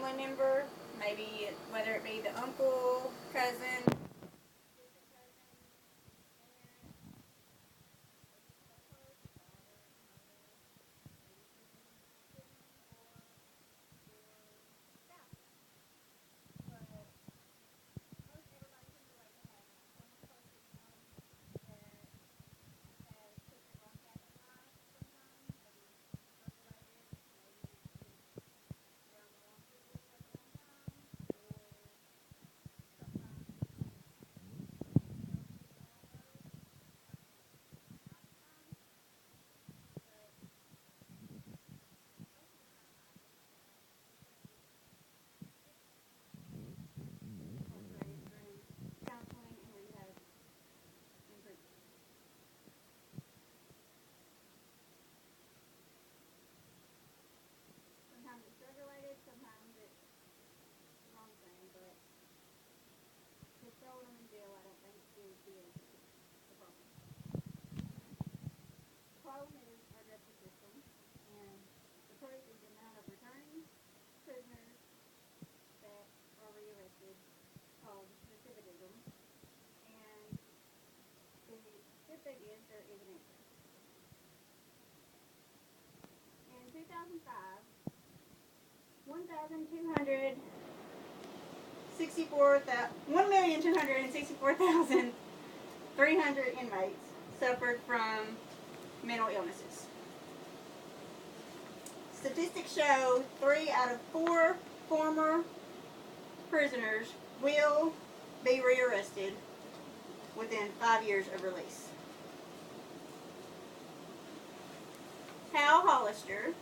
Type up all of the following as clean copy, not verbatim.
family member, maybe whether it be the uncle, cousin, counseling and rehab improvement. Sometimes it's drug related, sometimes it's the wrong thing, but just throwing them in jail, I don't think is the problem. The problem is our justice system, and the proof is the amount of returning prisoners that are rearrested, called recidivism, and the good thing is there is an answer. In 2005, 1,264,300 inmates suffered from mental illnesses. Statistics show 3 out of 4 former prisoners will be rearrested within 5 years of release. Hal Hollister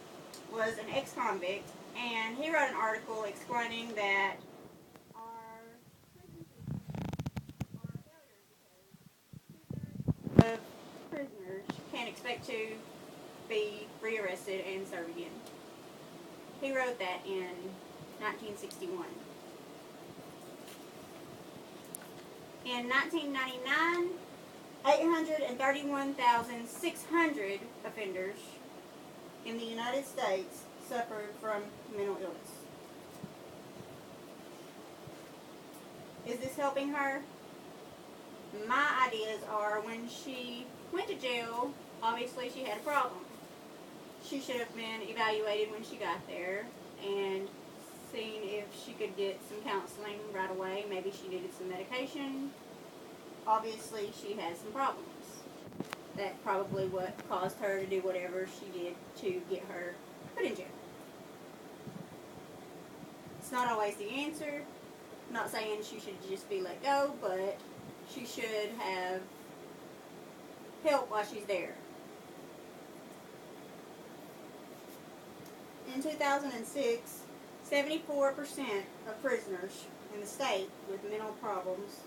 was an ex-convict, and he wrote an article explaining that our prison systems are a failure because 2/3 of prisoners can't expect to be rearrested and serve again. He wrote that in 1961. In 1999, 831,600 offenders in the United States suffered from mental illness. Is this helping her? My ideas are, when she went to jail, obviously she had a problem. She should have been evaluated when she got there and seen if she could get some counseling right away. Maybe she needed some medication. Obviously she has some problems. That's probably what caused her to do whatever she did to get her put in jail. It's not always the answer. I'm not saying she should just be let go, but she should have help while she's there. In 2006, 74% of prisoners in the state with mental problems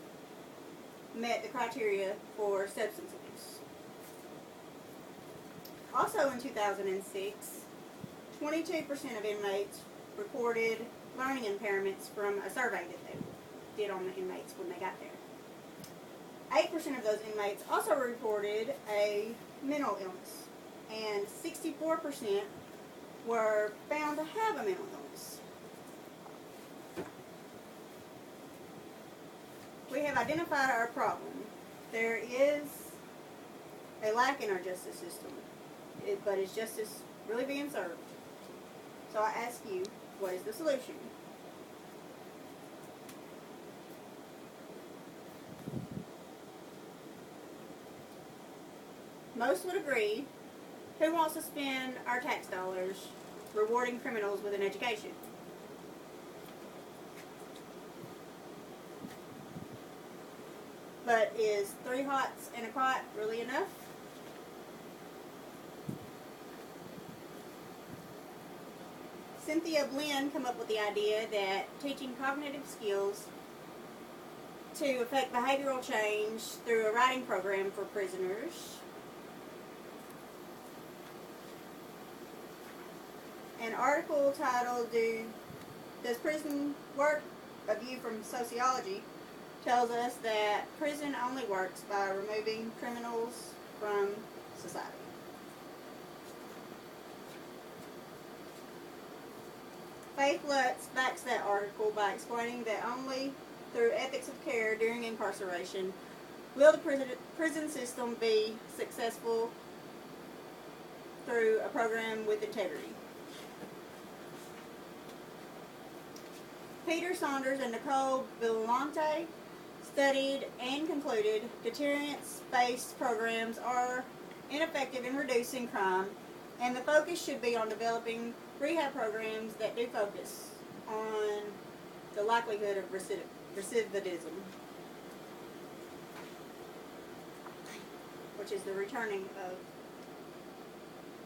met the criteria for substance abuse. Also in 2006, 22% of inmates reported learning impairments from a survey that they did on the inmates when they got there. 8% of those inmates also reported a mental illness, and 64% were found to have a mental illness. We have identified our problem. There is a lack in our justice system, but is justice really being served? So I ask you, what is the solution? Most would agree. Who wants to spend our tax dollars rewarding criminals with an education? But is 3 hots and a cot really enough? Cynthia Blinn came up with the idea that teaching cognitive skills to affect behavioral change through a writing program for prisoners. An article titled Does Prison Work? A View from Sociology tells us that prison only works by removing criminals from society. Faith Lutz backs that article by explaining that only through ethics of care during incarceration will the prison system be successful through a program with integrity. Peter Saunders and Nicole Villante studied and concluded deterrence-based programs are ineffective in reducing crime, and the focus should be on developing rehab programs that do focus on the likelihood of recidivism, which is the returning of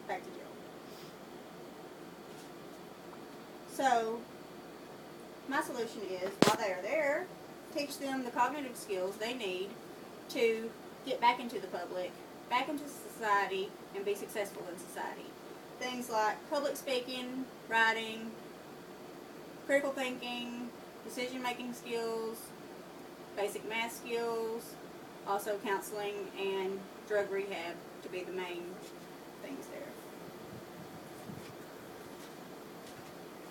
back to jail. So, my solution is, while they are there, teach them the cognitive skills they need to get back into the public, back into society, and be successful in society. Things like public speaking, writing, critical thinking, decision-making skills, basic math skills, also counseling and drug rehab to be the main things there.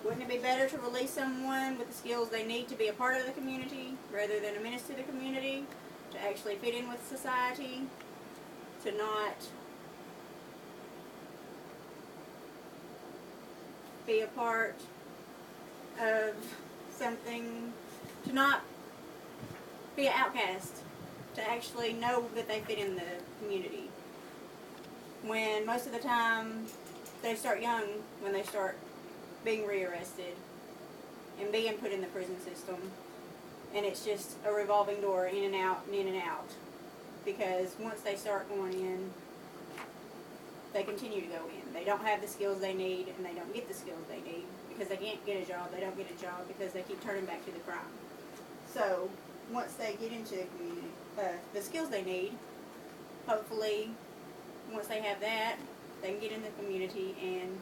Wouldn't it be better to release someone with the skills they need to be a part of the community rather than a menace to the community, to actually fit in with society, to not be a part of something, to not be an outcast, to actually know that they fit in the community? When most of the time they start young, when they start being rearrested and being put in the prison system, and it's just a revolving door, in and out and in and out, because once they start going in, they continue to go in. They don't have the skills they need, and they don't get the skills they need because they can't get a job. They don't get a job because they keep turning back to the crime. So once they get into the community, the skills they need, hopefully once they have that, they can get in the community and